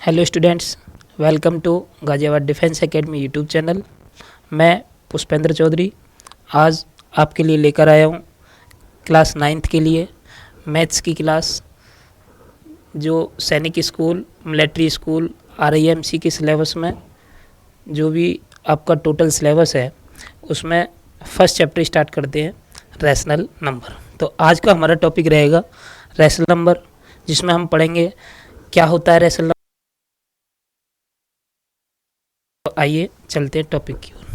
Hello students, welcome to Ghaziabad defence academy YouTube channel. मैं पुष्पेंद्र चौधरी आज आपके लिए लेकर आया हूँ क्लास 9th के लिए मैथ्स की क्लास, जो सैनिक स्कूल, मिलिट्री स्कूल, RIMC के सिलेबस में जो भी आपका टोटल सिलेबस है उसमें फर्स्ट चैप्टर स्टार्ट करते हैं, रैशनल नंबर। तो आज का हमारा टॉपिक रहेगा रैशनल नंबर, जिसमें हम पढ़ेंगे क्या होता है रैशनल नंबर। तो आइए चलते हैं टॉपिक की ओर।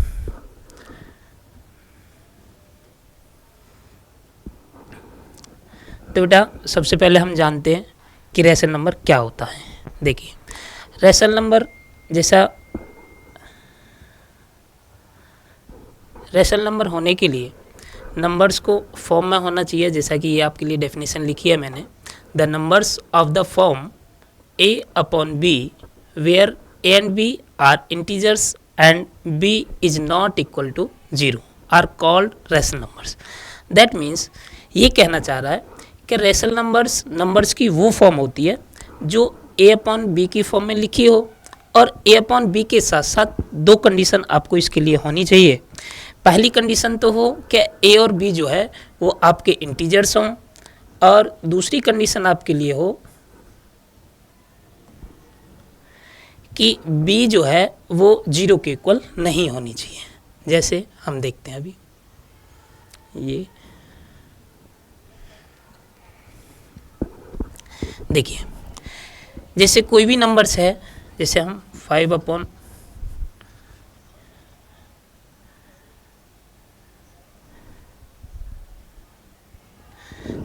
तो बेटा सबसे पहले हम जानते हैं कि रैशनल नंबर क्या होता है। देखिए, रैशनल नंबर रैशनल नंबर होने के लिए नंबर्स को फॉर्म में होना चाहिए, जैसा कि ये आपके लिए डेफिनेशन लिखी है मैंने। The numbers of the form a/b where a and b are integers and b is not equal to 0 are called rational numbers. That means ये कहना चाह रहा है कि रैशनल नंबर्स की वो फॉर्म होती है जो a/b की फॉर्म में लिखी हो, और a/b के साथ साथ दो कंडीशन आपको इसके लिए होनी चाहिए। पहली कंडीशन तो हो कि a और b जो है वो आपके इंटीजर्स हों, और दूसरी कंडीशन आपके लिए हो कि b जो है वो 0 के इक्वल नहीं होनी चाहिए। जैसे हम देखते हैं अभी ये देखिए, जैसे कोई भी नंबर्स है, जैसे हम 5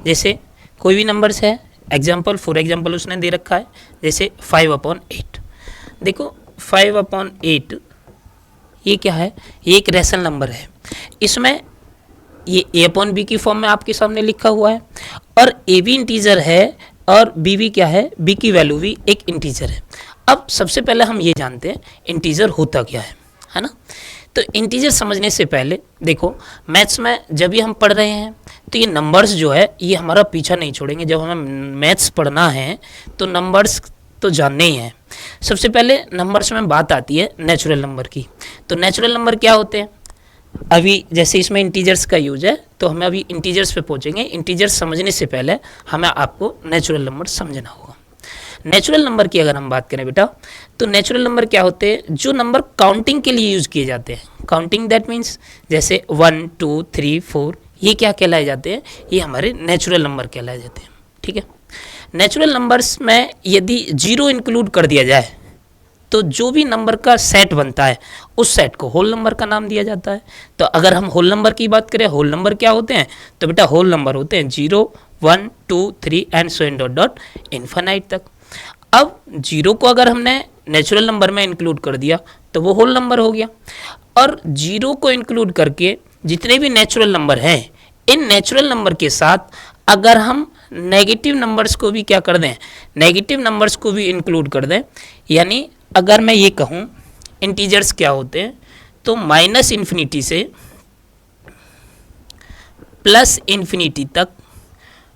जैसे कोई भी नंबर्स है, फॉर एग्जाम्पल उसने दे रखा है जैसे 5/8। देखो 5/8 ये क्या है, ये एक रैशनल नंबर है। इसमें ये a/b की फॉर्म में आपके सामने लिखा हुआ है, और a भी इंटीजर है और b भी क्या है, b की वैल्यू भी एक इंटीजर है। अब सबसे पहले हम ये जानते हैं इंटीजर होता क्या है ना। तो इंटीजर समझने से पहले देखो, मैथ्स में जब भी हम पढ़ रहे हैं तो ये नंबर्स जो है ये हमारा पीछा नहीं छोड़ेंगे। जब हमें मैथ्स पढ़ना है तो नंबर्स तो जानने ही हैं। सबसे पहले नंबर्स में बात आती है नेचुरल नंबर की। तो नेचुरल नंबर क्या होते हैं, अभी जैसे इसमें इंटीजर्स का यूज है तो हमें अभी इंटीजर्स पे पहुंचेंगे। इंटीजर्स समझने से पहले हमें आपको नेचुरल नंबर समझना होगा। नेचुरल नंबर की अगर हम बात करें बेटा, तो नेचुरल नंबर क्या होते हैं, जो नंबर काउंटिंग के लिए यूज किए जाते हैं। काउंटिंग दैट मीन्स जैसे 1 2 3 4, ये क्या कहलाए जाते हैं, ये हमारे नेचुरल नंबर कहलाए जाते हैं। ठीक है, नेचुरल नंबर्स में यदि 0 इंक्लूड कर दिया जाए तो जो भी नंबर का सेट बनता है उस सेट को होल नंबर का नाम दिया जाता है। तो अगर हम होल नंबर की बात करें, होल नंबर क्या होते हैं, तो बेटा होल नंबर होते हैं 0 1 2 3 and so on dot dot infinite तक। अब 0 को अगर हमने नेचुरल नंबर में इंक्लूड कर दिया तो वो होल नंबर हो गया, और 0 को इंक्लूड करके जितने भी नेचुरल नंबर हैं, इन नेचुरल नंबर के साथ अगर हम नेगेटिव नंबर्स को भी क्या कर दें, नेगेटिव नंबर्स को भी इंक्लूड कर दें, यानी अगर मैं ये कहूँ इंटीजर्स क्या होते हैं, तो -∞ से +∞ तक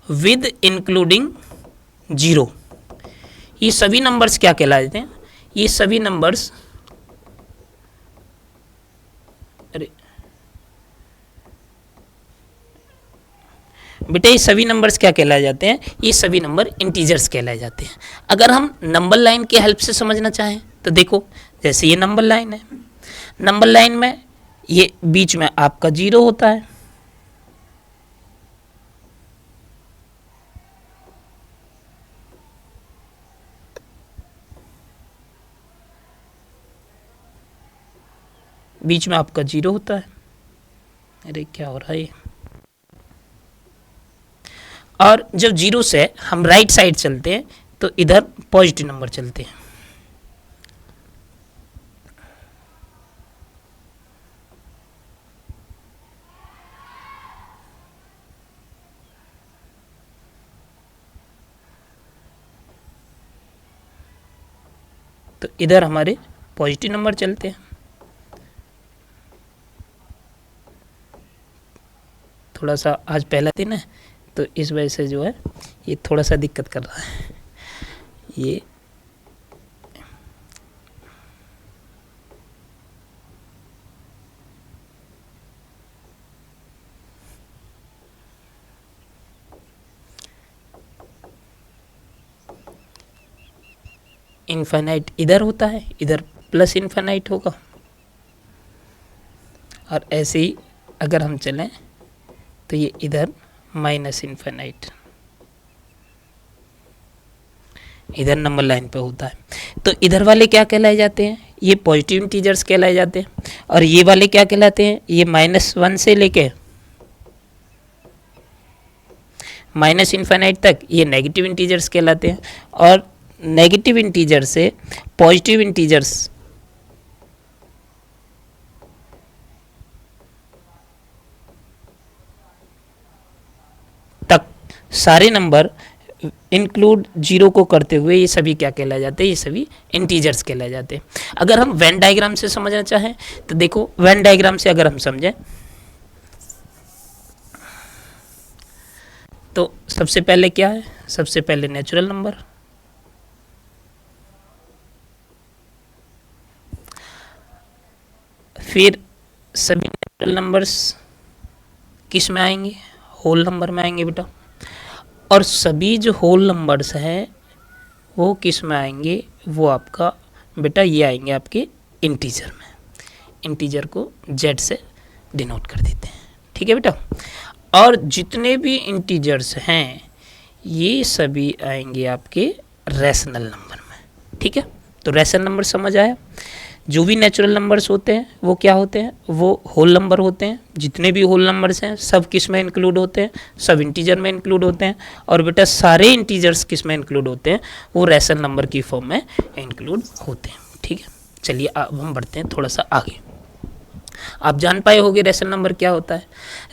विद इंक्लूडिंग 0, ये सभी नंबर्स क्या कहलाते हैं, ये सभी नंबर्स बेटा ये सभी नंबर्स क्या कहलाए जाते हैं, ये सभी नंबर इंटीजर्स कहलाए जाते हैं। अगर हम नंबर लाइन के हेल्प से समझना चाहें तो देखो, जैसे ये नंबर लाइन है, नंबर लाइन में ये बीच में आपका 0 होता है, बीच में आपका 0 होता है। अरे क्या हो रहा है, और जब 0 से हम राइट साइड चलते हैं तो इधर पॉजिटिव नंबर चलते हैं। तो इधर हमारे पॉजिटिव नंबर चलते हैं। थोड़ा सा आज पहला दिन है तो इस वजह से जो है ये थोड़ा सा दिक्कत कर रहा है। ये इनफाइनाइट इधर होता है, इधर प्लस इनफाइनाइट होगा, और ऐसे ही अगर हम चलें तो ये इधर माइनस इनफाइनाइट इधर नंबर लाइन पे होता है। तो इधर वाले क्या कहलाए जाते हैं, ये पॉजिटिव इंटीजर्स कहलाए जाते हैं, और ये वाले क्या कहलाते हैं, ये -1 से लेके माइनस इनफाइनाइट तक ये नेगेटिव इंटीजर्स कहलाते हैं, और नेगेटिव इंटीजर से पॉजिटिव इंटीजर्स तक सारे नंबर इंक्लूड जीरो को करते हुए ये सभी क्या कहलाए जाते हैं, ये सभी इंटीजर्स कहलाए जाते हैं। अगर हम वेन डायग्राम से समझना चाहें तो देखो, वेन डायग्राम से अगर हम समझें तो सबसे पहले क्या है, सबसे पहले नेचुरल नंबर, फिर सभी नेचुरल नंबर्स किस में आएंगे, होल नंबर में आएंगे बेटा, और सभी जो होल नंबर्स हैं वो किस में आएंगे, वो आपका बेटा ये आएंगे आपके इंटीजर में। इंटीजर को जेड से डिनोट कर देते हैं, ठीक है बेटा। और जितने भी इंटीजर्स हैं ये सभी आएंगे आपके रैशनल नंबर में, ठीक है। तो रैशनल नंबर समझ आया। जो भी नेचुरल नंबर्स होते हैं वो क्या होते हैं, वो होल नंबर होते हैं। जितने भी होल नंबर्स हैं सब किस में इंक्लूड होते हैं, सब इंटीजर में इंक्लूड होते हैं। और बेटा सारे इंटीजर्स किस में इंक्लूड होते हैं, वो रैशनल नंबर की फॉर्म में इंक्लूड होते हैं, ठीक है। चलिए अब हम बढ़ते हैं थोड़ा सा आगे। आप जान पाए होंगे रैशनल नंबर क्या होता है।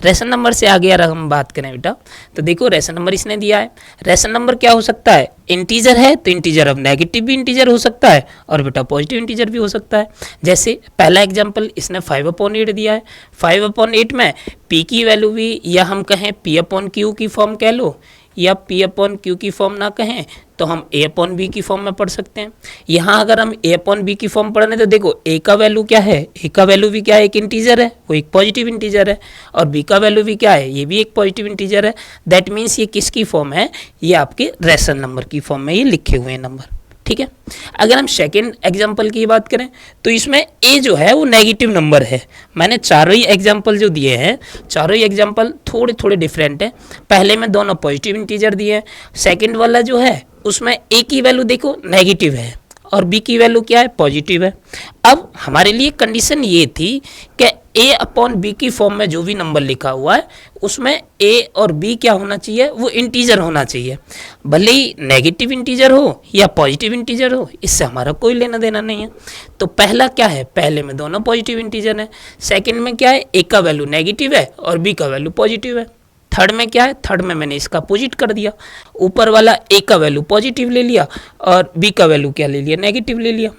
रैशनल नंबर से आगे अगर हम बात करें बेटा, तो देखो रैशनल नंबर इसने दिया है। रैशनल नंबर क्या हो सकता है, इंटीजर है तो इंटीजर अब नेगेटिव भी इंटीजर हो सकता है और बेटा पॉजिटिव इंटीजर भी हो सकता है। जैसे पहला एग्जांपल इसने 5/8 दिया है। 5/8 में p की वैल्यू भी, या हम कहें p/q की फॉर्म कह लो, या p/q की फॉर्म ना कहें तो हम a/b की फॉर्म में पढ़ सकते हैं। यहाँ अगर हम a/b की फॉर्म पढ़ने तो देखो a का वैल्यू क्या है, a का वैल्यू भी क्या है, एक इंटीजर है, वो एक पॉजिटिव इंटीजर है, और b का वैल्यू भी क्या है, ये भी एक पॉजिटिव इंटीजर है। दैट मीन्स ये किसकी फॉर्म है, ये आपके रैशनल नंबर की फॉर्म में ये लिखे हुए हैं नंबर, ठीक है। अगर हम सेकेंड एग्जाम्पल की बात करें तो इसमें a जो है वो नेगेटिव नंबर है। मैंने चारों ही एग्जाम्पल जो दिए हैं, चारों ही एग्जाम्पल थोड़े थोड़े डिफरेंट हैं। पहले में दोनों पॉजिटिव इंटीजर दिए हैं, सेकंड वाला जो है उसमें a की वैल्यू देखो नेगेटिव है और b की वैल्यू क्या है, पॉजिटिव है। अब हमारे लिए कंडीशन ये थी कि a/b की फॉर्म में जो भी नंबर लिखा हुआ है उसमें a और b क्या होना चाहिए, वो इंटीजर होना चाहिए। भले ही नेगेटिव इंटीजर हो या पॉजिटिव इंटीजर हो, इससे हमारा कोई लेना देना नहीं है। तो पहला क्या है, पहले में दोनों पॉजिटिव इंटीजर है। सेकंड में क्या है, a का वैल्यू नेगेटिव है और b का वैल्यू पॉजिटिव है। थर्ड में क्या है, थर्ड में मैंने इसका अपोजिट कर दिया, ऊपर वाला a का वैल्यू पॉजिटिव ले लिया और b का वैल्यू क्या ले लिया, नेगेटिव ले लिया।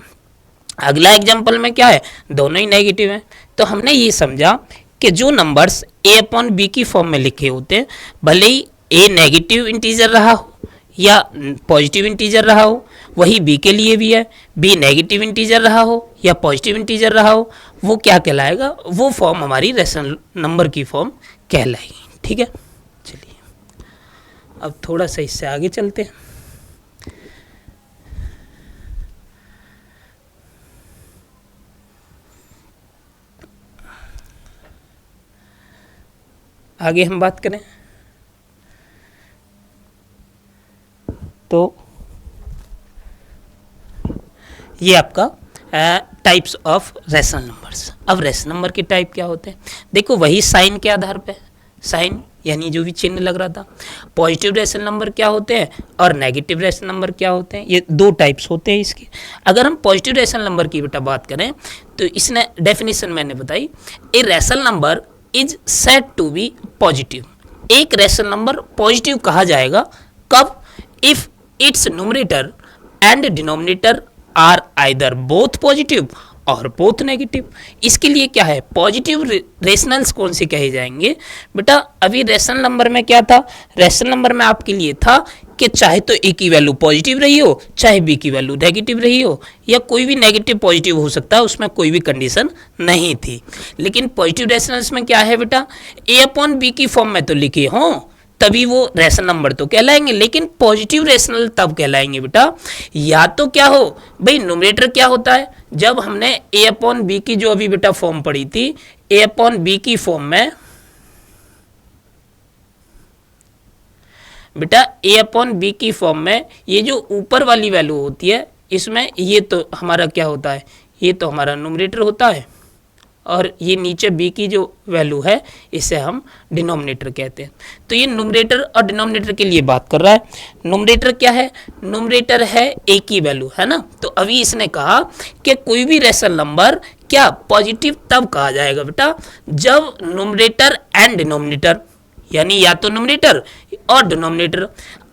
अगला एग्जाम्पल में क्या है, दोनों ही नेगेटिव हैं। तो हमने ये समझा कि जो नंबर्स a/b की फॉर्म में लिखे होते हैं, भले ही a नेगेटिव इंटीजर रहा हो या पॉजिटिव इंटीजर रहा हो, वही b के लिए भी है। b नेगेटिव इंटीजर रहा हो या पॉजिटिव इंटीजर रहा हो, वो क्या कहलाएगा, वो फॉर्म हमारी रैशनल नंबर की फॉर्म कहलाएगी, ठीक है। चलिए अब थोड़ा सा इससे आगे चलते हैं। आगे हम बात करें तो ये आपका टाइप्स ऑफ रैशनल नंबर्स। अब रैशनल नंबर के टाइप क्या होते हैं, देखो वही साइन के आधार पे, साइन यानी जो भी चिन्ह लग रहा था। पॉजिटिव रैशनल नंबर क्या होते हैं और नेगेटिव रैशनल नंबर क्या होते हैं, ये दो टाइप्स होते हैं इसके। अगर हम पॉजिटिव रैशनल नंबर की बेटा बात करें तो इसने डेफिनेशन मैंने बताई, a rational number is said to be positive. एक रैशनल नंबर पॉजिटिव कहा जाएगा कब, if its numerator and denominator are either both positive और बोथ नेगेटिव। इसके लिए क्या है, पॉजिटिव रेशनल्स कौन से कहे जाएंगे बेटा। अभी रैशनल नंबर में क्या था, रैशनल नंबर में आपके लिए था कि चाहे तो a की वैल्यू पॉजिटिव रही हो, चाहे b की वैल्यू नेगेटिव रही हो, या कोई भी नेगेटिव पॉजिटिव हो सकता है, उसमें कोई भी कंडीशन नहीं थी। लेकिन पॉजिटिव रेशनल्स में क्या है बेटा, a/b की फॉर्म में तो लिखे हों तभी वो रेशनल नंबर तो कहलाएंगे, लेकिन पॉजिटिव रेशनल तब कहलाएंगे बेटा या तो क्या हो भाई, न्यूमरेटर क्या होता है, जब हमने ए अपॉन बी की जो अभी बेटा फॉर्म पढ़ी थी, ए अपॉन बी की फॉर्म में बेटा ए अपॉन बी की फॉर्म में ये जो ऊपर वाली वैल्यू होती है, इसमें ये तो हमारा क्या होता है, ये तो हमारा न्यूमरेटर होता है, और ये नीचे b की जो वैल्यू है इसे हम डिनोमिनेटर कहते हैं। तो ये न्यूमरेटर और डिनोमिनेटर के लिए बात कर रहा है। न्यूमरेटर क्या है, न्यूमरेटर है a की वैल्यू, है ना। तो अभी इसने कहा कि कोई भी रेशनल नंबर क्या पॉजिटिव तब कहा जाएगा बेटा जब न्यूमरेटर एंड डिनोमिनेटर, यानी या तो न्यूमरेटर और denominator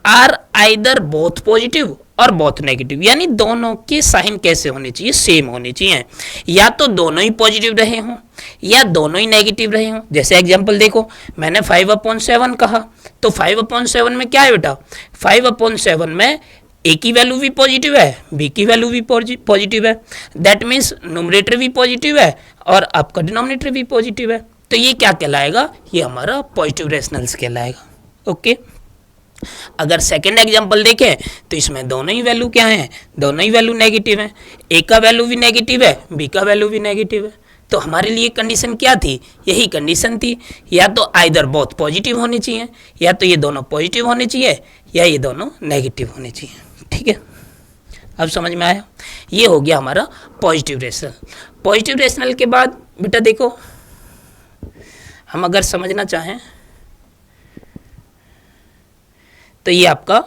are either both positive और बोथ नेगेटिव, यानी दोनों के साइन कैसे होने चाहिए, सेम होने चाहिए, या तो दोनों ही पॉजिटिव रहे हों या दोनों ही नेगेटिव रहे हों। जैसे एग्जांपल देखो, मैंने 5/7 कहा, तो 5/7 में क्या है बेटा, 5/7 में ए की वैल्यू भी पॉजिटिव है, बी की वैल्यू भी पॉजिटिव है, दैट मीन्स न्यूमरेटर भी पॉजिटिव है और आपका डिनोमिनेटर भी पॉजिटिव है। तो ये क्या कहलाएगा, ये हमारा पॉजिटिव रेशनल्स कहलाएगा। ओके, अगर सेकेंड एग्जांपल देखें तो इसमें दोनों ही वैल्यू क्या है, दोनों ही वैल्यू नेगेटिव है, ए का वैल्यू भी नेगेटिव है, बी का वैल्यू भी नेगेटिव है। तो हमारे लिए कंडीशन क्या थी, यही कंडीशन थी, या तो आइदर बहुत पॉजिटिव होने चाहिए, या तो ये दोनों पॉजिटिव होने चाहिए, या ये दोनों नेगेटिव होने चाहिए। ठीक है, अब समझ में आया, ये हो गया हमारा पॉजिटिव रेशनल। पॉजिटिव रेशनल के बाद बेटा देखो, हम अगर समझना चाहें तो ये आपका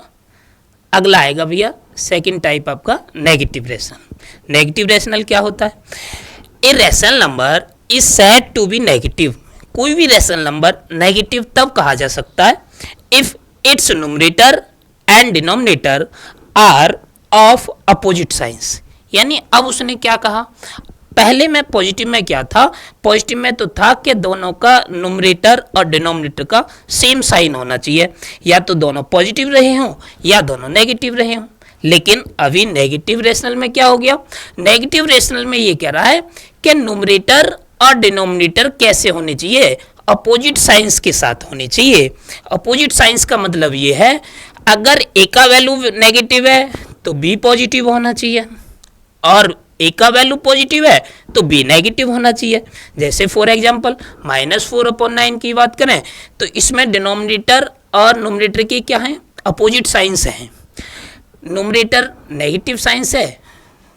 अगला आएगा भैया, सेकंड टाइप आपका नेगेटिव रेशनल। नेगेटिव रेशनल क्या होता है, a rational number is said to be negative. कोई भी रेशनल नंबर नेगेटिव तब कहा जा सकता है if its numerator and denominator are of opposite signs. यानी अब उसने क्या कहा, पहले में पॉजिटिव में क्या था, पॉजिटिव में तो था कि दोनों का न्यूमरेटर और डिनोमिनेटर का सेम साइन होना चाहिए, या तो दोनों पॉजिटिव रहे हों या दोनों नेगेटिव रहे हों। लेकिन अभी नेगेटिव रेशनल में क्या हो गया, नेगेटिव रेशनल में ये कह रहा है कि न्यूमरेटर और डिनोमिनेटर कैसे होने चाहिए, अपोजिट साइंस के साथ होने चाहिए। अपोजिट साइंस का मतलब ये है, अगर ए का वैल्यू नेगेटिव है तो बी पॉजिटिव होना चाहिए, और ए का वैल्यू पॉजिटिव है तो बी नेगेटिव होना चाहिए। जैसे फॉर एग्जांपल -4/9 की बात करें तो इसमें डिनोमिनेटर और न्यूमरेटर की क्या है, अपोजिट साइंस हैं। न्यूमरेटर नेगेटिव साइंस है,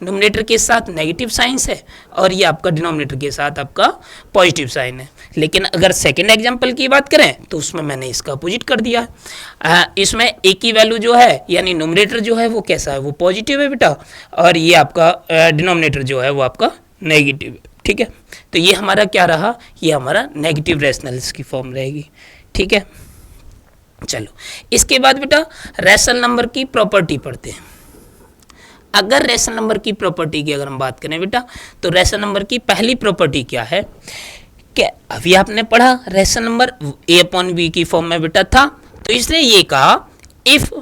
न्यूमरेटर के साथ नेगेटिव साइंस है, और ये आपका डिनोमिनेटर के साथ आपका पॉजिटिव साइन है। लेकिन अगर सेकेंड एग्जांपल की बात करें तो उसमें मैंने इसका अपोजिट कर दिया है। इसमें ए की वैल्यू जो है यानी न्यूमरेटर जो है वो कैसा है, वो पॉजिटिव है बेटा, और ये आपका डिनोमिनेटर जो है वो आपका नेगेटिव है। ठीक है, तो ये हमारा क्या रहा, ये हमारा नेगेटिव रेशनल्स की फॉर्म रहेगी। ठीक है, चलो इसके बाद बेटा रेशनल नंबर की प्रॉपर्टी पढ़ते हैं। अगर रेशनल नंबर की प्रॉपर्टी की अगर हम बात करें बेटा, तो रेशनल नंबर की पहली प्रॉपर्टी क्या है, कि अभी आपने पढ़ा rational number a upon b की फॉर्म में बेटा था, तो इसने ये कहा if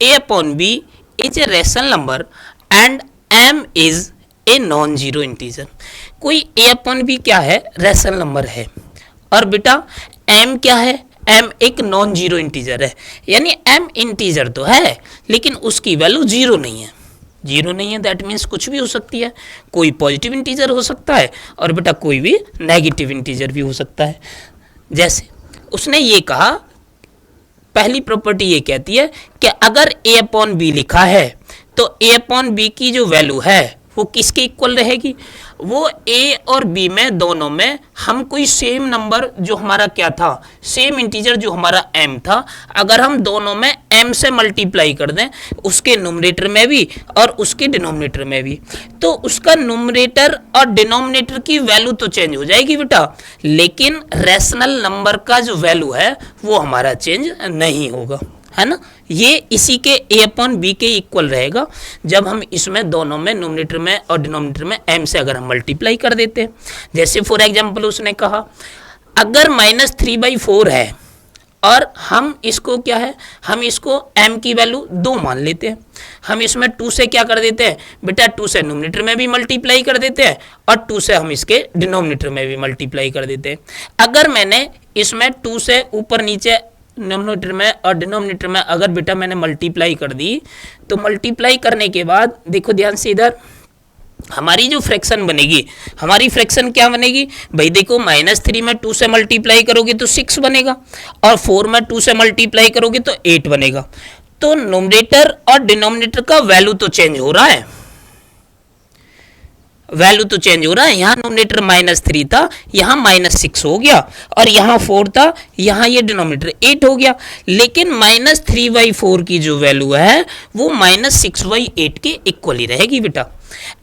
a upon b is a rational number and m is a non zero integer. कोई ए अपॉन बी क्या है, रेशनल नंबर है, और बेटा एम क्या है, एम एक नॉन जीरो इंटीजर है, यानी एम इंटीजर तो है लेकिन उसकी वैल्यू जीरो नहीं है। जीरो नहीं है दैट मीन्स कुछ भी हो सकती है, कोई पॉजिटिव इंटीजर हो सकता है और बेटा कोई भी नेगेटिव इंटीजर भी हो सकता है। जैसे उसने ये कहा, पहली प्रॉपर्टी ये कहती है कि अगर ए अपॉन बी लिखा है तो ए अपॉन बी की जो वैल्यू है वो किसके इक्वल रहेगी, वो ए और बी में दोनों में हम कोई सेम नंबर जो हमारा क्या था, सेम इंटीजर जो हमारा m था, अगर हम दोनों में m से मल्टीप्लाई कर दें, उसके न्यूमरेटर में भी और उसके डिनोमिनेटर में भी, तो उसका न्यूमरेटर और डिनोमिनेटर की वैल्यू तो चेंज हो जाएगी बेटा, लेकिन रेशनल नंबर का जो वैल्यू है वो हमारा चेंज नहीं होगा, है ना। ये इसी के a अपॉन बी के इक्वल रहेगा जब हम इसमें दोनों में न्यूमरेटर में और डिनोमिनेटर में m से अगर हम मल्टीप्लाई कर देते हैं। जैसे फॉर एग्जांपल उसने कहा अगर -3/4 है और हम इसको क्या है, हम इसको m की वैल्यू 2 मान लेते हैं, हम इसमें 2 से क्या कर देते हैं बेटा, 2 से न्यूमरेटर में भी मल्टीप्लाई कर देते हैं और 2 से हम इसके डिनोमिनेटर में भी मल्टीप्लाई कर देते हैं। अगर मैंने इसमें 2 से ऊपर नीचे न्यूमरेटर में और डिनोमिनेटर में अगर बेटा मैंने मल्टीप्लाई कर दी, तो मल्टीप्लाई करने के बाद देखो ध्यान से इधर हमारी जो फ्रैक्शन बनेगी, हमारी फ्रैक्शन क्या बनेगी भाई, देखो -3 में 2 से मल्टीप्लाई करोगे तो 6 बनेगा, और 4 में 2 से मल्टीप्लाई करोगे तो 8 बनेगा। तो न्यूमरेटर और डिनोमिनेटर का वैल्यू तो चेंज हो रहा है, वैल्यू तो चेंज हो रहा है। यहाँ नोमिनेटर -3 था, यहाँ -6 हो गया, और यहाँ 4 था, यहाँ ये डिनोमिनेटर 8 हो गया। लेकिन -3/4 की जो वैल्यू है वो -6/8 के इक्वल ही रहेगी बेटा।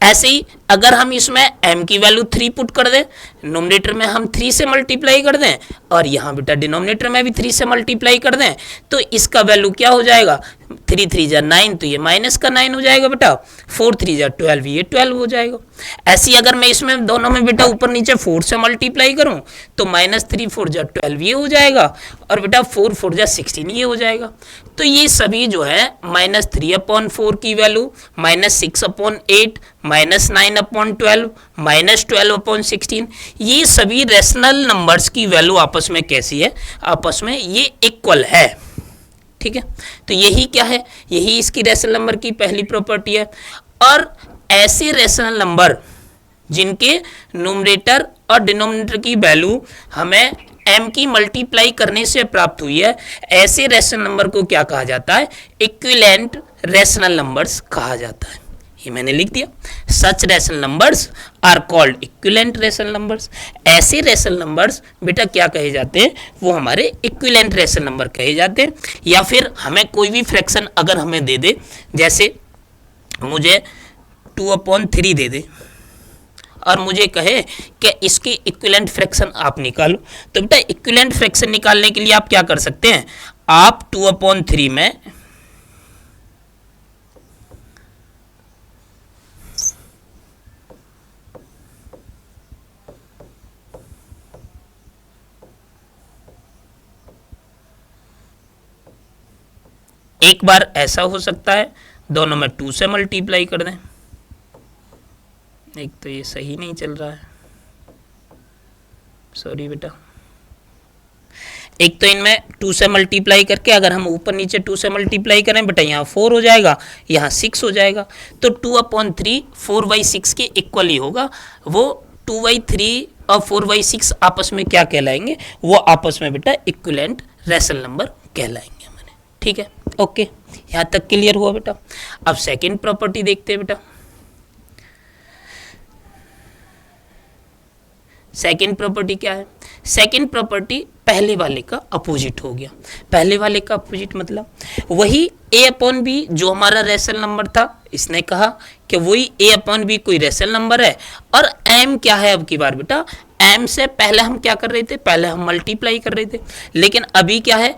ऐसे ही अगर हम इसमें m की वैल्यू 3 पुट कर दें, नोमिनेटर में हम 3 से मल्टीप्लाई कर दें, और यहाँ बेटा डिनोमिनेटर में भी 3 से मल्टीप्लाई कर दें, तो इसका वैल्यू क्या हो जाएगा, 3 3 जा 9, तो ये माइनस का 9 हो जाएगा बेटा, 4 3 जा 12, ये 12 हो जाएगा। ऐसे ही अगर मैं इसमें दोनों में बेटा ऊपर नीचे 4 से मल्टीप्लाई करूं, तो -3 4 जा 12 ये हो जाएगा, और बेटा 4 4 जा 16 ये हो जाएगा। तो ये सभी जो है -3/4 की वैल्यू, -6/8, -9/12, -12/16, ये सभी रेशनल नंबर्स की वैल्यू आपस में कैसी है, आपस में ये इक्वल है। ठीक है, तो यही क्या है, यही इसकी रेशनल नंबर की पहली प्रॉपर्टी है। और ऐसे रेशनल नंबर जिनके न्यूमरेटर और डिनोमिनेटर की वैल्यू हमें m की मल्टीप्लाई करने से प्राप्त हुई है, ऐसे रेशनल नंबर को क्या कहा जाता है, इक्विवेलेंट रेशनल नंबर्स कहा जाता है। ये मैंने लिख दिया, such rational numbers are called equivalent rational numbers. ऐसे रेशनल नंबर्स बेटा क्या कहे जाते हैं, वो हमारे इक्विवेलेंट रेशनल नंबर कहे जाते हैं। या फिर हमें कोई भी फ्रैक्शन अगर हमें दे दे, जैसे मुझे 2/3 दे दे और मुझे कहे कि इसकी इक्विवेलेंट फ्रैक्शन आप निकालो, तो बेटा इक्विवेलेंट फ्रैक्शन निकालने के लिए आप क्या कर सकते हैं, आप 2/3 में एक बार ऐसा हो सकता है दोनों में 2 से मल्टीप्लाई कर दें। एक तो ये सही नहीं चल रहा है, सॉरी बेटा। एक तो इनमें 2 से मल्टीप्लाई करके अगर हम ऊपर नीचे 2 से मल्टीप्लाई करें बेटा, यहाँ 4 हो जाएगा, यहाँ 6 हो जाएगा, तो 2/3 4/6 के इक्वल ही होगा। वो 2/3 और 4/6 आपस में क्या कहलाएंगे, वो आपस में बेटा इक्विवेलेंट रेशनल नंबर कहलाएंगे। ठीक है, ओके, यहाँ तक क्लियर हुआ बेटा। अब सेकंड प्रॉपर्टी देखते हैं बेटा। सेकंड प्रॉपर्टी क्या है, सेकंड प्रॉपर्टी पहले वाले का अपोजिट हो गया। पहले वाले का अपोजिट मतलब वही a/b जो हमारा रेशनल नंबर था, इसने कहा कि वही a/b कोई रेशनल नंबर है, और m क्या है अब की बार बेटा, m से पहले हम क्या कर रहे थे, पहले हम मल्टीप्लाई कर रहे थे, लेकिन अभी क्या है,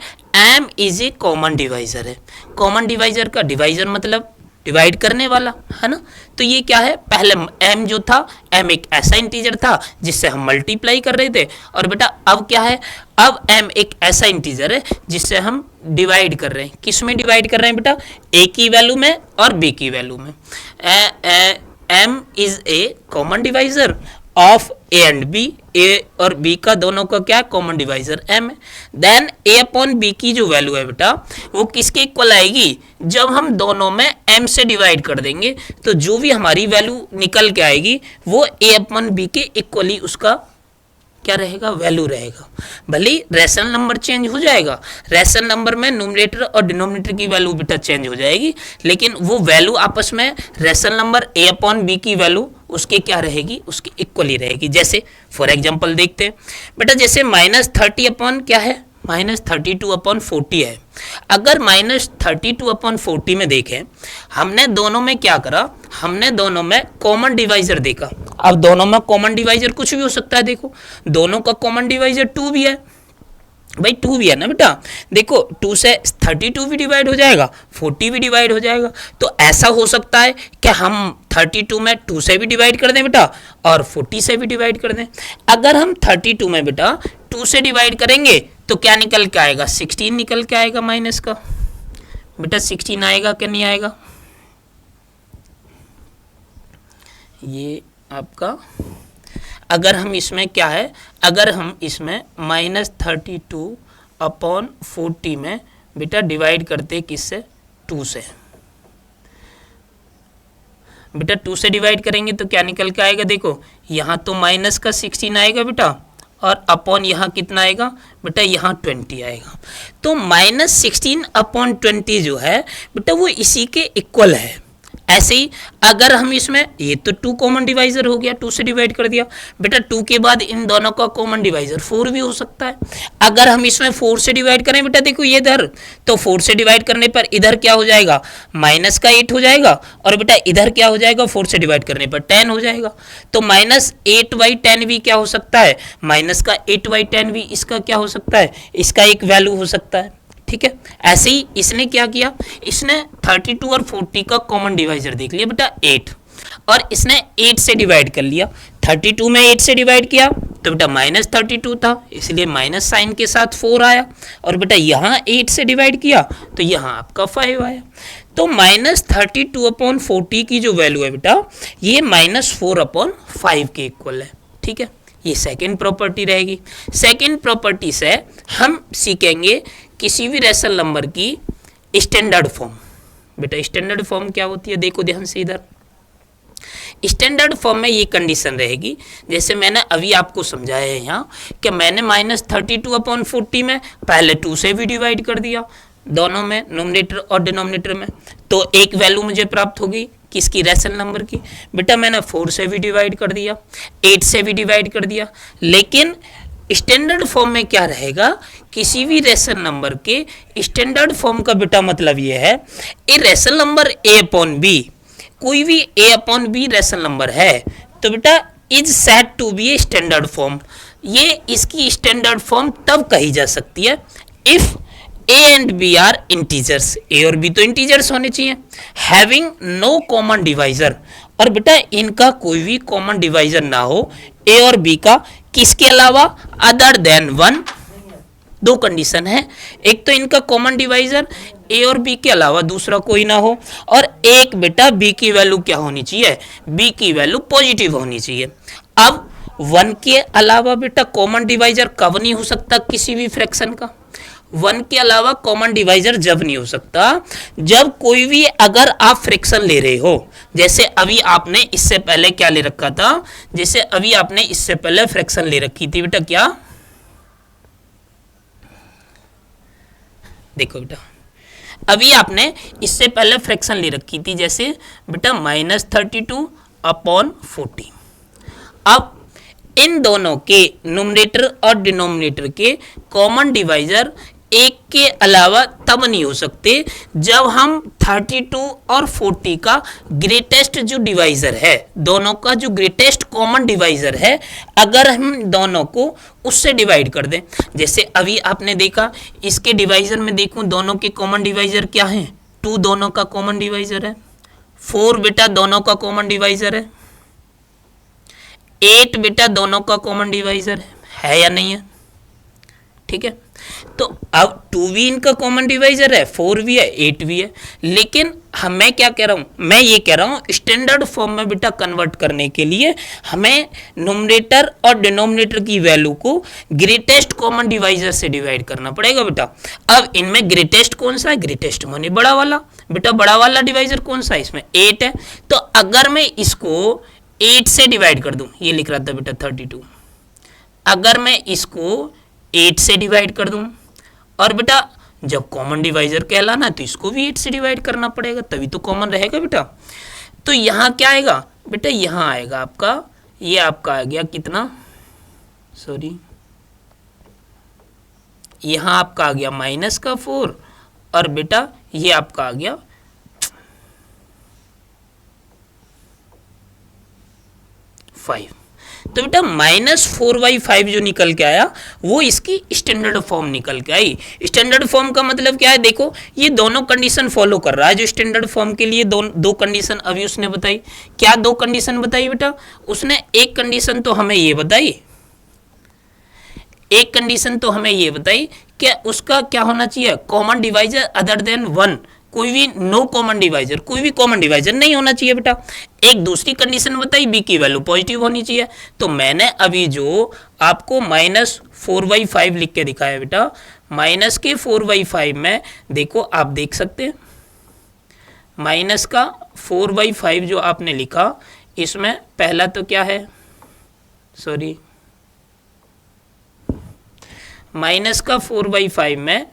m is a common divisor है। कॉमन डिवाइजर का डिवाइजर मतलब डिवाइड करने वाला है ना। तो ये क्या है, पहले m जो था, m एक ऐसा इंटीजर था जिससे हम मल्टीप्लाई कर रहे थे, और बेटा अब क्या है, अब m एक ऐसा इंटीजर है जिससे हम डिवाइड कर रहे हैं। किस में डिवाइड कर रहे हैं बेटा, a की वैल्यू में और b की वैल्यू में। m is a common divisor of a and b, a और b का दोनों का क्या कॉमन डिवाइजर m है। देन a/b की जो वैल्यू है बेटा, वो किसके इक्वल आएगी, जब हम दोनों में m से डिवाइड कर देंगे, तो जो भी हमारी वैल्यू निकल के आएगी वो a/b के इक्वली उसका क्या रहेगा, वैल्यू रहेगा। भले रेशनल नंबर चेंज हो जाएगा, रेशनल नंबर में न्यूमरेटर और डिनोमिनेटर की वैल्यू बेटा चेंज हो जाएगी, लेकिन वो वैल्यू आपस में रेशनल नंबर a/b की वैल्यू उसके क्या रहेगी, उसकी इक्वल ही रहेगी। जैसे फॉर एग्जांपल देखते हैं बेटा, जैसे -30 अपॉन क्या है, -32/40 है। अगर -32/40 में देखें, हमने दोनों में क्या करा, हमने दोनों में कॉमन डिवाइजर देखा। अब दोनों में कॉमन डिवाइजर कुछ भी हो सकता है, देखो दोनों का कॉमन डिवाइजर 2 भी है, भाई 2 भी है ना बेटा। देखो 2 से 32 भी डिवाइड हो जाएगा, 40 भी डिवाइड हो जाएगा। तो ऐसा हो सकता है कि हम 32 में 2 से भी डिवाइड कर दें बेटा, और 40 से भी डिवाइड कर दें। अगर हम 32 में बेटा 2 से डिवाइड करेंगे तो क्या निकल के आएगा, 16 निकल के आएगा माइनस का। बेटा 16 आएगा कि नहीं आएगा, ये आपका। अगर हम इसमें क्या है, अगर हम इसमें -32 अपॉन 40 में बेटा डिवाइड करते किससे, 2 से। बेटा 2 से डिवाइड करेंगे तो क्या निकल के आएगा, देखो यहाँ तो माइनस का 16 आएगा बेटा, और अपॉन यहाँ कितना आएगा बेटा, यहाँ 20 आएगा। तो -16 अपॉन 20 जो है बेटा वो इसी के इक्वल है। ऐसे ही अगर हम इसमें, ये तो 2 कॉमन डिवाइजर हो गया, 2 से डिवाइड कर दिया बेटा, 2 के बाद इन दोनों का कॉमन डिवाइजर 4 भी हो सकता है। अगर हम इसमें 4 से डिवाइड करें बेटा, देखो ये इधर, तो 4 से डिवाइड करने पर इधर क्या हो जाएगा, माइनस का 8 हो जाएगा, और बेटा इधर क्या हो जाएगा, 4 से डिवाइड करने पर 10 हो जाएगा। तो -8/10 भी क्या हो सकता है, माइनस का 8/10 भी इसका क्या हो सकता है, इसका एक वैल्यू हो सकता है। ठीक है, ऐसे ही इसने क्या किया, इसने 32 और 40 का कॉमन डिवाइजर देख लिया बेटा 8, और इसने 8 से डिवाइड कर लिया। 32 में 8 से डिवाइड किया तो बेटा -32 था, इसलिए माइनस साइन के साथ 4 आया, और बेटा यहाँ 8 से डिवाइड किया तो यहाँ आपका 5 आया। तो -32/40 की जो वैल्यू है बेटा, ये -4/5 के इक्वल है। ठीक है, ये सेकेंड प्रॉपर्टी रहेगी। सेकेंड प्रॉपर्टी से हम सीखेंगे किसी भी रेशनल नंबर की स्टैंडर्ड फॉर्म। बेटा स्टैंडर्ड फॉर्म क्या होती है, देखो ध्यान से इधर। स्टैंडर्ड फॉर्म में ये कंडीशन रहेगी, जैसे मैंने अभी आपको समझाया है यहाँ, कि मैंने -32/40 में पहले 2 से भी डिवाइड कर दिया, दोनों में, नोमिनेटर और डिनोमिनेटर में, तो एक वैल्यू मुझे प्राप्त होगी किसकी, रेशनल नंबर की। बेटा मैंने 4 से भी डिवाइड कर दिया, 8 से भी डिवाइड कर दिया, लेकिन स्टैंडर्ड फॉर्म में क्या रहेगा, किसी भी रेशनल नंबर के स्टैंडर्ड फॉर्म का बेटा मतलब ये है, ए रेशनल नंबर a/b, कोई भी a/b रेशनल नंबर है तो बेटा is said to be a standard form. ये इसकी स्टैंडर्ड फॉर्म तब कही जा सकती है if a and b are integers, a और b तो इंटीजर्स होने चाहिए, हैविंग नो कॉमन डिवाइजर, और बेटा इनका कोई भी कॉमन डिवाइजर ना हो a और b का, किसके अलावा, अदर देन 1। दो कंडीशन है, एक तो इनका कॉमन डिवाइजर a और b के अलावा दूसरा कोई ना हो, और एक बेटा b की वैल्यू क्या होनी चाहिए, b की वैल्यू पॉजिटिव होनी चाहिए। अब 1 के अलावा बेटा कॉमन डिवाइजर कब नहीं हो सकता किसी भी फ्रैक्शन का, 1 के अलावा कॉमन डिवाइजर जब नहीं हो सकता, जब कोई भी, अगर आप फ्रैक्शन ले रहे हो, जैसे अभी आपने इससे पहले क्या ले रखा था, जैसे अभी आपने इससे पहले फ्रैक्शन ले रखी थी बेटा, क्या, देखो बेटा अभी आपने इससे पहले फ्रैक्शन ले रखी थी, जैसे बेटा -32/40। अब इन दोनों के न्यूमरेटर और डिनोमिनेटर के कॉमन डिवाइजर एक के अलावा तब नहीं हो सकते जब हम 32 और 40 का ग्रेटेस्ट जो डिवाइजर है, दोनों का जो ग्रेटेस्ट कॉमन डिवाइजर है, अगर हम दोनों को उससे डिवाइड कर दें। जैसे अभी आपने देखा इसके डिवाइजर में देखूं, दोनों के कॉमन डिवाइजर क्या है, 2 दोनों का कॉमन डिवाइजर है, 4 बेटा दोनों का कॉमन डिवाइजर है, 8 बेटा दोनों का कॉमन डिवाइजर है या नहीं है। ठीक है, तो अब 2 भी इनका कॉमन डिवाइजर है, 4 भी है, 8 भी है, लेकिन मैं क्या कह रहा हूं, मैं ये कह रहा हूं स्टैंडर्ड फॉर्म में बेटा कन्वर्ट करने के लिए हमें न्यूमरेटर और डिनोमिनेटर की वैल्यू को ग्रेटेस्ट कॉमन डिवाइजर से डिवाइड करना पड़ेगा बेटा। अब इनमें ग्रेटेस्ट कौन सा है, ग्रेटेस्ट माने बड़ा वाला, बेटा बड़ा वाला डिवाइजर कौन सा है, इसमें 8 है। तो अगर मैं इसको 8 से डिवाइड कर दूं, ये लिख रहा था बेटा 32, अगर मैं इसको 8 से डिवाइड कर दूं, और बेटा जब कॉमन डिवाइजर कहलाना तो इसको भी 8 से डिवाइड करना पड़ेगा, तभी तो कॉमन रहेगा बेटा। तो यहाँ क्या आएगा बेटा, यहाँ आएगा आपका, ये आपका आ गया कितना, सॉरी, यहाँ आपका आ गया -4, और बेटा ये आपका आ गया 5। तो बेटा -4/5 जो निकल के आया वो इसकी स्टैंडर्ड फॉर्म निकल के आई। स्टैंडर्ड फॉर्म का मतलब क्या है, देखो ये दोनों कंडीशन फॉलो कर रहा है। जो स्टैंडर्ड फॉर्म के लिए दो कंडीशन अभी उसने बताई, क्या 2 कंडीशन बताई बेटा, उसने एक कंडीशन तो हमें ये बताई, एक कंडीशन तो हमें ये बताई कि उसका क्या होना चाहिए, कॉमन डिवाइजर अदर देन 1, कोई भी नो कॉमन डिवाइजर, कोई भी कॉमन डिवाइजर नहीं होना चाहिए बेटा। एक दूसरी कंडीशन बताई, बी की वैल्यू पॉजिटिव होनी चाहिए। तो मैंने अभी जो आपको -4/5 लिख के दिखाया बेटा, माइनस के 4/5 में देखो आप देख सकते हैं, माइनस का 4/5 जो आपने लिखा, इसमें पहला तो क्या है, सॉरी, माइनस का 4/5 में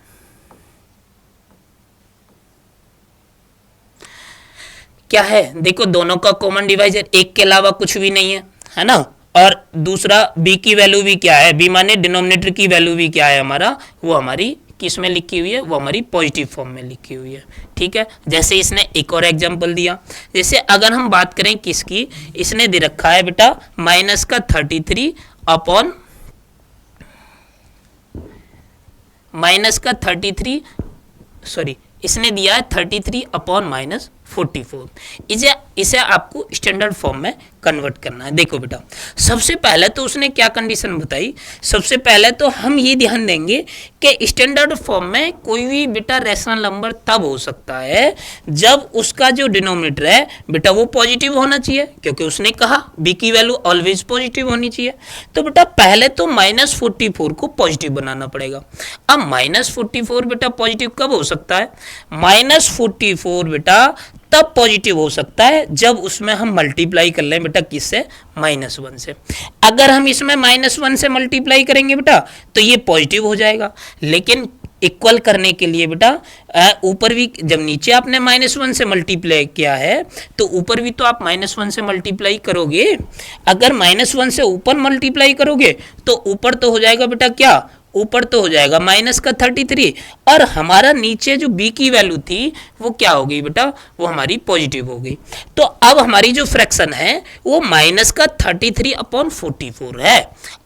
क्या है, देखो दोनों का कॉमन डिवाइजर एक के अलावा कुछ भी नहीं है ना। और दूसरा b की वैल्यू भी क्या है, b माने डिनोमिनेटर की वैल्यू भी क्या है हमारा, वो हमारी किस में लिखी हुई है, वो हमारी पॉजिटिव फॉर्म में लिखी हुई है। ठीक है, जैसे इसने एक और एग्जांपल दिया, जैसे अगर हम बात करें किसकी, इसने दे रखा है बेटा माइनस का 33 अपॉन माइनस का 33, सॉरी इसने दिया है 33 अपॉन माइनस 44। इसे आपको स्टैंडर्ड फॉर्म में कन्वर्ट करना है। देखो बेटा, सबसे पहले तो उसने क्या कंडीशन बताई, सबसे पहले तो हम ये ध्यान देंगे कि स्टैंडर्ड फॉर्म में कोई भी बेटा रैशनल नंबर तब हो सकता है जब उसका जो डिनोमिनेटर है बेटा वो पॉजिटिव होना चाहिए, क्योंकि उसने कहा b की वैल्यू ऑलवेज पॉजिटिव होनी चाहिए। तो बेटा पहले तो -44 को पॉजिटिव बनाना पड़ेगा। अब -44 बेटा पॉजिटिव कब हो सकता है, -44 बेटा तब पॉजिटिव हो सकता है जब उसमें हम मल्टीप्लाई कर लें बेटा किससे, -1 से। अगर हम इसमें -1 से मल्टीप्लाई करेंगे बेटा तो ये पॉजिटिव हो जाएगा, लेकिन इक्वल करने के लिए बेटा ऊपर भी, जब नीचे आपने -1 से मल्टीप्लाई किया है तो ऊपर भी तो आप -1 से मल्टीप्लाई करोगे। अगर -1 से ऊपर मल्टीप्लाई करोगे तो ऊपर तो हो जाएगा बेटा क्या, ऊपर तो हो जाएगा माइनस का 33, और हमारा नीचे जो b की वैल्यू थी वो क्या हो गई बेटा, वो हमारी पॉजिटिव हो गई। तो अब हमारी जो फ्रैक्शन है वो माइनस का 33 अपॉन 44 है।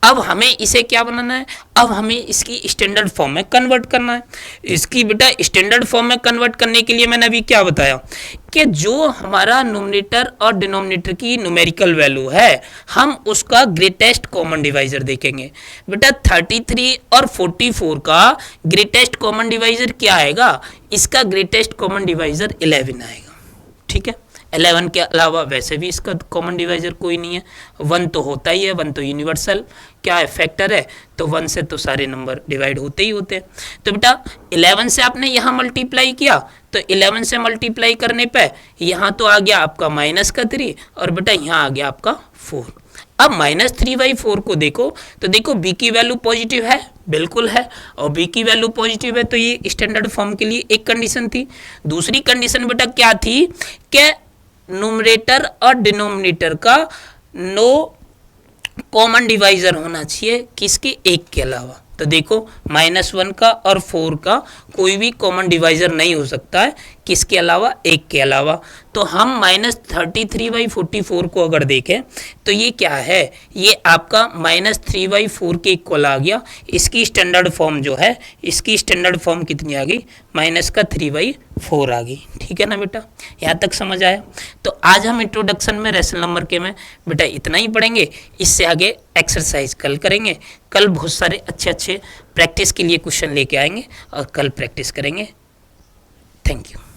अब हमें इसे क्या बनाना है, अब हमें इसकी स्टैंडर्ड फॉर्म में कन्वर्ट करना है। इसकी बेटा स्टैंडर्ड फॉर्म में कन्वर्ट करने के लिए मैंने अभी क्या बताया कि जो हमारा न्यूमरेटर और डिनोमिनेटर की न्यूमेरिकल वैल्यू है हम उसका ग्रेटेस्ट कॉमन डिवाइजर देखेंगे। बेटा 33 और 44 का ग्रेटेस्ट कॉमन डिवाइजर क्या आएगा, इसका ग्रेटेस्ट कॉमन डिवाइजर 11 आएगा। ठीक है, 11 के अलावा वैसे भी इसका कॉमन डिवाइजर कोई नहीं है, 1 तो होता ही है, 1 तो यूनिवर्सल क्या है, फैक्टर है, तो 1 से तो सारे नंबर डिवाइड होते ही होते हैं। तो बेटा 11 से आपने यहाँ मल्टीप्लाई किया तो 11 से मल्टीप्लाई करने पे यहाँ तो आ गया आपका -3 और बेटा यहाँ आ गया आपका 4। अब -3/4 को देखो तो देखो b की वैल्यू पॉजिटिव है, बिल्कुल है, और b की वैल्यू पॉजिटिव है तो ये स्टैंडर्ड फॉर्म के लिए एक कंडीशन थी। दूसरी कंडीशन बेटा क्या थी कि न्यूमरेटर और डिनोमिनेटर का नो कॉमन डिवाइजर होना चाहिए किसके, एक के अलावा। तो देखो -1 का और 4 का कोई भी कॉमन डिवाइजर नहीं हो सकता है किसके अलावा, एक के अलावा। तो हम -33/44 को अगर देखें तो ये क्या है, ये आपका -3/4 के इक्वल आ गया। इसकी स्टैंडर्ड फॉर्म जो है, इसकी स्टैंडर्ड फॉर्म कितनी आ गई, -3/4 आ गई। ठीक है ना बेटा, यहाँ तक समझ आया। तो आज हम इंट्रोडक्शन में रैशनल नंबर के में बेटा इतना ही पढ़ेंगे, इससे आगे एक्सरसाइज कल करेंगे। कल बहुत सारे अच्छे प्रैक्टिस के लिए क्वेश्चन लेके आएंगे और कल प्रैक्टिस करेंगे। Thank you.